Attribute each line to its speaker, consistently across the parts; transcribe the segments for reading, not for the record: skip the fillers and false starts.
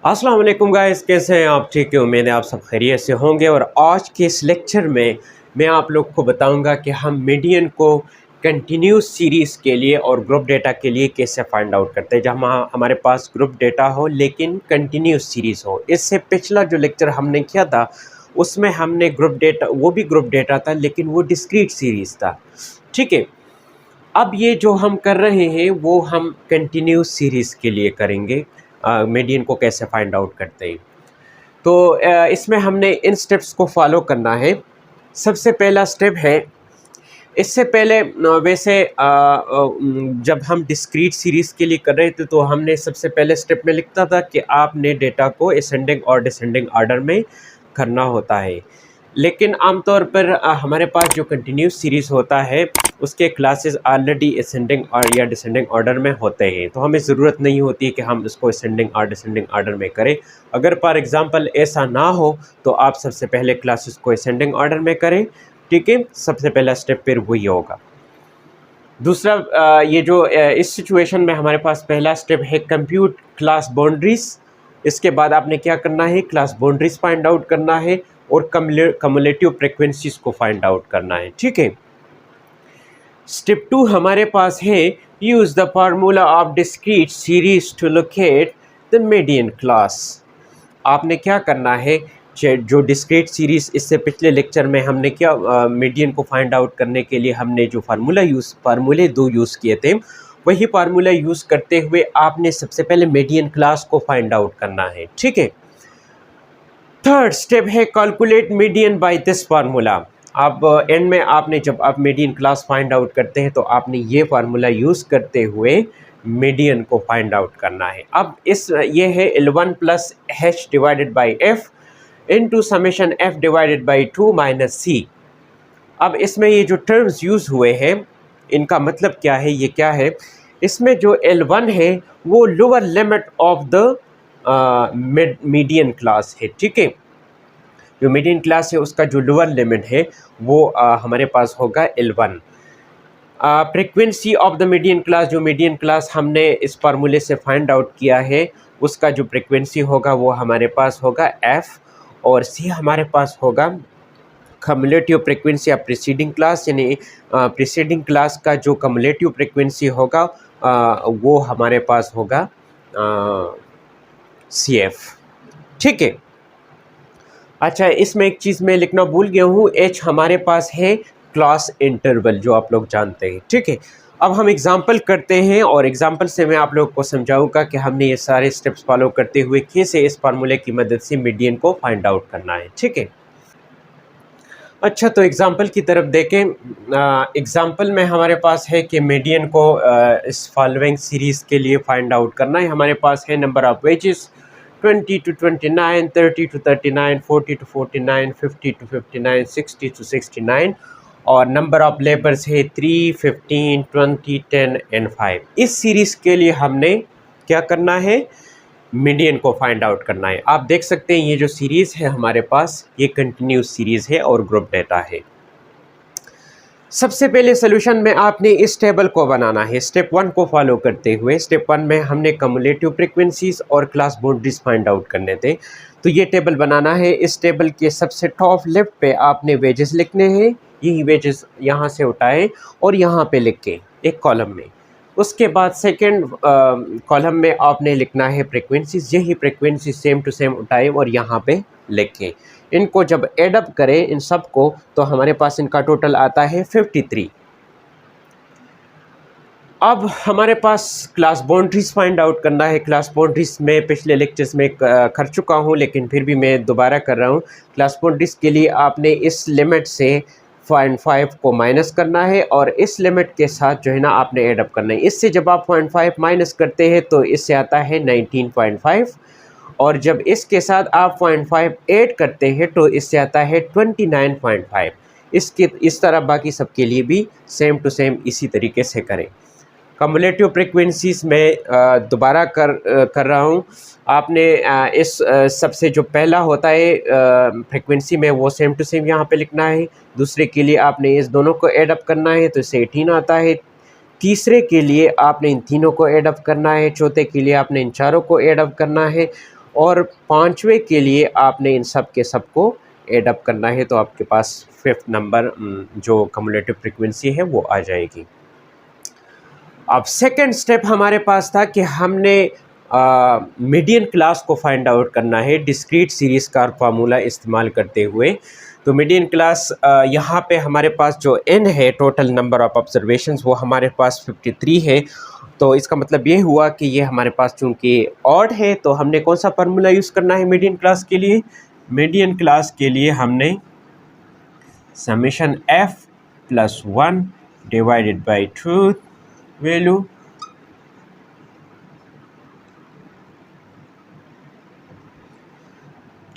Speaker 1: अस्सलाम वालेकुम गाइस, कैसे हैं आप? ठीक है, उम्मीद है आप सब खैरियत से होंगे। और आज के इस लेक्चर में मैं आप लोग को बताऊंगा कि हम मीडियन को कंटिन्यूस सीरीज़ के लिए और ग्रुप डेटा के लिए कैसे फाइंड आउट करते हैं, जहाँ हमारे पास ग्रुप डेटा हो लेकिन कंटिन्यूस सीरीज़ हो। इससे पिछला जो लेक्चर हमने किया था उसमें हमने ग्रुप डेटा, वो भी ग्रुप डेटा था लेकिन वो डिस्क्रीट सीरीज़ था। ठीक है, अब ये जो हम कर रहे हैं वो हम कंटिन्यूस सीरीज़ के लिए करेंगे। मीडियन को कैसे फाइंड आउट करते हैं, तो इसमें हमने इन स्टेप्स को फॉलो करना है। सबसे पहला स्टेप है, इससे पहले वैसे जब हम डिस्क्रीट सीरीज़ के लिए कर रहे थे तो हमने सबसे पहले स्टेप में लिखता था कि आपने डेटा को असेंडिंग और डिसेंडिंग ऑर्डर में करना होता है। लेकिन आमतौर पर हमारे पास जो कंटिन्यूस सीरीज़ होता है उसके क्लासेस ऑलरेडी असेंडिंग और या डिसेंडिंग ऑर्डर में होते हैं, तो हमें ज़रूरत नहीं होती है कि हम इसको असेंडिंग और डिसेंडिंग ऑर्डर में करें। अगर फॉर एग्जांपल ऐसा ना हो तो आप सबसे पहले क्लासेस को असेंडिंग ऑर्डर में करें। ठीक है, सबसे पहला स्टेप फिर वही होगा। दूसरा, ये जो इस सिचुएशन में हमारे पास पहला स्टेप है कंप्यूट क्लास बाउंड्रीज। इसके बाद आपने क्या करना है, क्लास बाउंड्रीज फाइंड आउट करना है और कम्युलेटिव फ्रिक्वेंसीज को फाइंड आउट करना है। ठीक है, स्टेप 2 हमारे पास है use the formula of discrete series to locate the median class. आपने क्या करना है, जो डिस्क्रीट सीरीज़ इससे पिछले लेक्चर में हमने क्या मीडियन को फाइंड आउट करने के लिए हमने जो फार्मूले दो यूज़ किए थे, वही फार्मूला यूज़ करते हुए आपने सबसे पहले मीडियन क्लास को फाइंड आउट करना है। ठीक है, थर्ड स्टेप है calculate median by this formula. अब एंड में आपने, जब आप मीडियन क्लास फाइंड आउट करते हैं तो आपने ये फार्मूला यूज़ करते हुए मीडियन को फाइंड आउट करना है। अब ये है L1 plus H divided by F into summation F divided by 2 minus C। अब इसमें ये जो टर्म्स यूज़ हुए हैं इनका मतलब क्या है, ये क्या है, इसमें जो L1 है वो lower limit of the median class है। ठीक है, जो मीडियन क्लास है उसका जो लोअर लिमिट है वो हमारे पास होगा L1। Frequency of the median class, जो मीडियन क्लास हमने इस फार्मूले से फाइंड आउट किया है उसका जो फ्रीक्वेंसी होगा वो हमारे पास होगा F, और C हमारे पास होगा cumulative frequency of preceding class, यानी प्रीसीडिंग क्लास का जो कम्युलेटिव फ्रीक्वेंसी होगा वो हमारे पास होगा CF। ठीक है, अच्छा, इसमें एक चीज़ मैं लिखना भूल गया हूँ, H हमारे पास है क्लास इंटरवल, जो आप लोग जानते हैं। ठीक है, अब हम एग्जांपल करते हैं और एग्जांपल से मैं आप लोग को समझाऊंगा कि हमने ये सारे स्टेप्स फॉलो करते हुए कैसे इस फार्मूले की मदद से मीडियन को फाइंड आउट करना है। ठीक है, अच्छा, तो एग्जांपल की तरफ देखें। एग्जांपल में हमारे पास है कि मीडियन को इस फॉलोइंग सीरीज़ के लिए फाइंड आउट करना है। हमारे पास है number of wages 20 to 29, 30 to 39, 40 to 49, 50 to 59, 60 to 69, और नंबर ऑफ लेबर्स है 3, 15, 20, 10 एंड 5। इस सीरीज़ के लिए हमने क्या करना है, मीडियन को फाइंड आउट करना है। आप देख सकते हैं ये जो सीरीज़ है हमारे पास ये कंटिन्यूस सीरीज़ है और ग्रुप डेटा है। सबसे पहले सोल्यूशन में आपने इस टेबल को बनाना है स्टेप 1 को फॉलो करते हुए। स्टेप 1 में हमने कम्युलेटिव फ्रीक्वेंसीज और क्लास बाउंड्रीज फाइंड आउट करने थे, तो ये टेबल बनाना है। इस टेबल के सबसे टॉप लेफ्ट पे आपने वेजेस लिखने हैं, यही वेजेस यहाँ से उठाएं और यहाँ पे लिख के एक कॉलम में। उसके बाद सेकेंड कॉलम में आपने लिखना है फ्रीक्वेंसीज, यही फ्रीक्वेंसी सेम टू सेम उठाएं और यहाँ पे लिखें। इनको जब एड अप करें इन सब को तो हमारे पास इनका टोटल आता है 53। अब हमारे पास क्लास बाउंड्रीज फाइंड आउट करना है। क्लास बाउंड्रीज में पिछले लेक्चर्स में कर चुका हूँ लेकिन फिर भी मैं दोबारा कर रहा हूँ। क्लास बाउंड्रीज के लिए आपने इस लिमिट से 0.5 को माइनस करना है और इस लिमिट के साथ जो है ना आपने एड अप करना है। इससे जब आप 0.5 माइनस करते हैं तो इससे आता है 19.5, और जब इसके साथ आप 0.5 ऐड करते हैं तो इससे आता है 29.5। इस तरह बाकी सबके लिए भी सेम टू सेम इसी तरीके से करें। कम्युलेटिव फ्रीक्वेंसीज में दोबारा कर रहा हूँ। आपने इस सबसे जो पहला होता है फ्रीक्वेंसी में वो सेम टू सेम यहाँ पे लिखना है। दूसरे के लिए आपने इस दोनों को ऐड अप करना है तो इससे 18 आता है। तीसरे के लिए आपने इन तीनों को ऐड अप करना है। चौथे के लिए आपने इन चारों को ऐड अप करना है। और पाँचवें के लिए आपने इन सब के सब को एड अप करना है, तो आपके पास फिफ्थ नंबर जो कम्युलेटिव फ्रीक्वेंसी है वो आ जाएगी। अब सेकंड स्टेप हमारे पास था कि हमने मीडियन क्लास को फाइंड आउट करना है डिस्क्रीट सीरीज़ का फार्मूला इस्तेमाल करते हुए। तो मीडियन क्लास यहाँ पे हमारे पास जो n है, टोटल नंबर ऑफ ऑब्जर्वेशंस, वो हमारे पास 53 है। तो इसका मतलब ये हुआ कि ये हमारे पास चूँकि ऑड है, तो हमने कौन सा फार्मूला यूज़ करना है मीडियन क्लास के लिए? मीडियन क्लास के लिए हमने summation f + 1 divided by truth value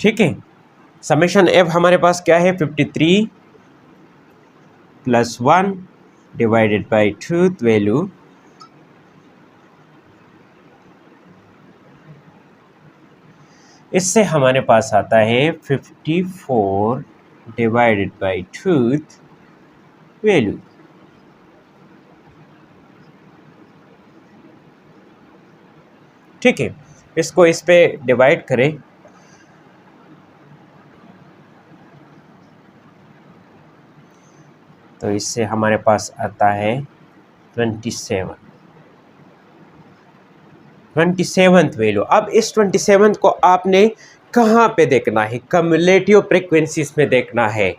Speaker 1: ठीक है। समेशन f हमारे पास क्या है? 53 + 1 डिवाइडेड बाई ट्रूथ वैल्यू इससे हमारे पास आता है 54 डिवाइडेड बाई ट्रूथ वैल्यू। ठीक है, इसको इस पे डिवाइड करें तो इससे हमारे पास आता है 27th वैल्यू। अब इस 27th को आपने कहाँ पे देखना है? कम्युलेटिव फ्रीक्वेंसीज में देखना है।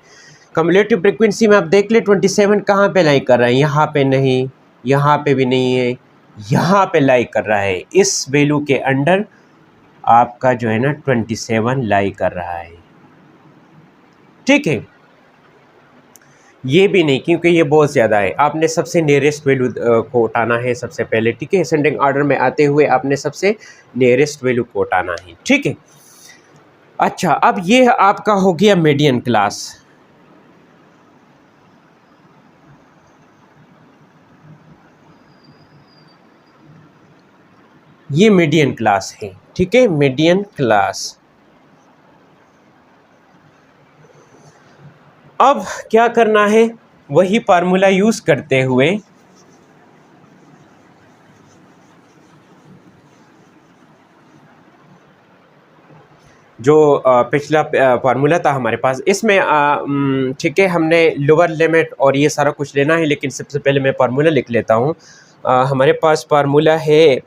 Speaker 1: कम्युलेटिव फ्रीक्वेंसी में आप देख ले 27 कहाँ पे लाई कर रहा है? यहाँ पे नहीं, यहाँ पे भी नहीं है, यहाँ पे लाई कर रहा है। इस वैल्यू के अंडर आपका जो है ना 27 लाई कर रहा है। ठीक है, ये भी नहीं, क्योंकि ये बहुत ज़्यादा है। आपने सबसे नियरेस्ट वैल्यू को उठाना है सबसे पहले। ठीक है, असेंडिंग ऑर्डर में आते हुए आपने सबसे नियरेस्ट वैल्यू को उठाना है। ठीक है, अच्छा, अब ये आपका हो गया मीडियन क्लास। ये मीडियन क्लास है। ठीक है, मीडियन क्लास। अब क्या करना है? वही फार्मूला यूज़ करते हुए जो पिछला फार्मूला था हमारे पास, इसमें ठीक है, हमने लोअर लिमिट और ये सारा कुछ लेना है, लेकिन सबसे पहले मैं फार्मूला लिख लेता हूँ। हमारे पास फार्मूला है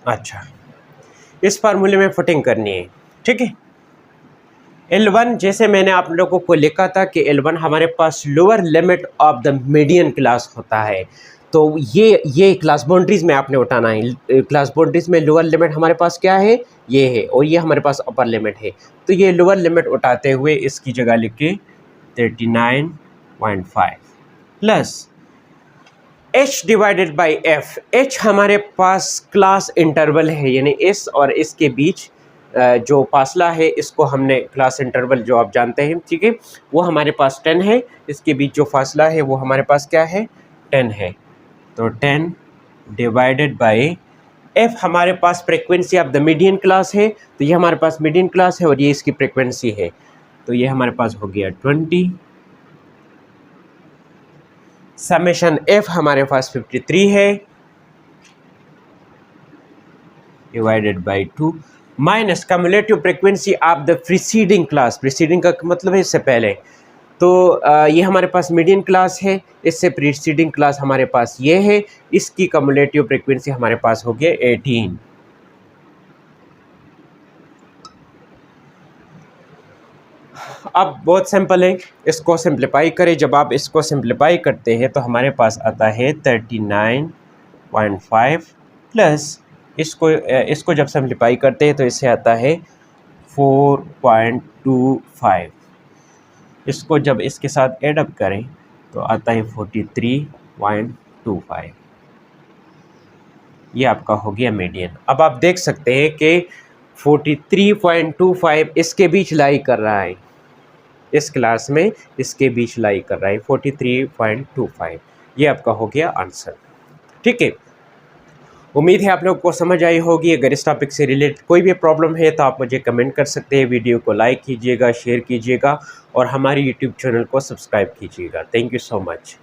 Speaker 1: अच्छा, इस फार्मूले में फुटिंग करनी है। ठीक है, L1 जैसे मैंने आप लोगों को लिखा था कि L1 हमारे पास lower limit of the median class होता है। तो ये क्लास बाउंड्रीज में आपने उठाना है। क्लास बाउंड्रीज में लोअर लिमिट हमारे पास क्या है? ये है, और ये हमारे पास अपर लिमिट है। तो ये लोअर लिमिट उठाते हुए इसकी जगह लिख के 39.5 plus h divided by f। h हमारे पास क्लास इंटरवल है, यानी इस और इसके बीच जो फासला है, इसको हमने क्लास इंटरवल जो आप जानते हैं, ठीक है, वो हमारे पास 10 है। इसके बीच जो फासला है वो हमारे पास क्या है? 10 है। तो 10 डिवाइडेड बाई f हमारे पास frequency of the median class है, तो ये हमारे पास मीडियन क्लास है और ये इसकी फ्रीक्वेंसी है। तो ये हमारे पास हो गया 20। समेशन f हमारे पास 53 है divided by 2 minus cumulative frequency of the preceding class. Preceding का मतलब है इससे पहले। तो ये हमारे पास मीडियन क्लास है, इससे प्रीसीडिंग क्लास हमारे पास ये है। इसकी कम्युलेटिव फ्रीक्वेंसी हमारे पास हो गया 18। अब बहुत सिंपल है, इसको सिंप्लीफाई करें। जब आप इसको सिंप्लीफाई करते हैं तो हमारे पास आता है 39.5 प्लस इसको जब सिंप्लीफाई करते हैं तो इससे आता है 4.25। इसको जब इसके साथ एड अप करें तो आता है 43.25। ये आपका हो गया मीडियन। अब आप देख सकते हैं कि 43.25 इसके बीच लाई कर रहा है, इस क्लास में इसके बीच लाई कर रहा है 43.25। ये आपका हो गया आंसर। ठीक है, उम्मीद है आप लोग को समझ आई होगी। अगर इस टॉपिक से रिलेटेड कोई भी प्रॉब्लम है तो आप मुझे कमेंट कर सकते हैं। वीडियो को लाइक कीजिएगा, शेयर कीजिएगा और हमारे यूट्यूब चैनल को सब्सक्राइब कीजिएगा। Thank you so much.